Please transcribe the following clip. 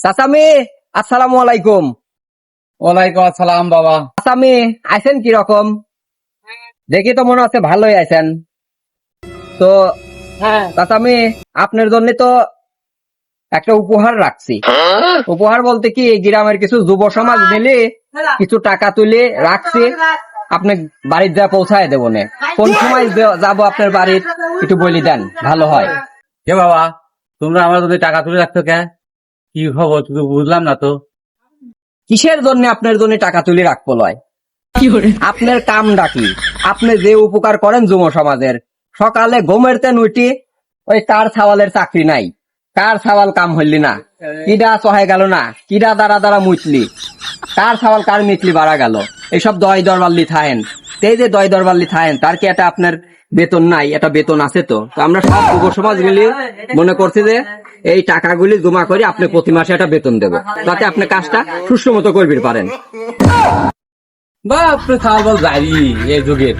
চাচামি আসসালামু আলাইকুম। ওয়ালাইকুম আসসালাম বাবা। চাচামি আইছেন কি রকম? দেখি তো মনে হচ্ছে ভালোই আছেন। তো চাচামি আপনার জন্য তো একটা উপহার রাখছি। উপহার বলতে কি এই গ্রামের কিছু যুব সমাজ মিলে কিছু টাকা তুলে রাখছি, আপনি বাড়ির যা পৌঁছায় দেবো নে। কোন সময় যাবো আপনার বাড়ির একটু বলি দেন, ভালো হয়। কে বাবা, তোমরা আমার যদি টাকা তুলে রাখছো কে? কি খবর তুই বুঝলাম না তো। কিসের জন্য আপনার জন্য টাকা তুলে রাখবো লয়? আপনার কাম ডাকি, আপনি যে উপকার করেন যুব সমাজের, সকালে ঘুমের তেন উঠি ওই কার ছাওয়ালের চাকরি নাই, কার ছাওয়াল কাম হইলি না, কিডা সহায় গেল না, কিডা দ্বারা দ্বারা মুচলি, কার ছাওয়াল কার মিটলি বাড়া গেল, এইসব দয় দরবাল্লি থাকেন। এই যে দয় দরবাল্লি থাকেন, তার কি এটা আপনার বেতন নাই? এটা বেতন আছে তো। তো আমরা সব যুব সমাজ মিলিয়ে মনে করছি যে এই টাকাগুলি জমা করে আপনি প্রতি মাসে একটা বেতন দেবো, যাতে আপনি কাজটা সুষ্ঠু মতো করতে পারেন। বাপরে ছাওয়াল বল জারি এই যুগের।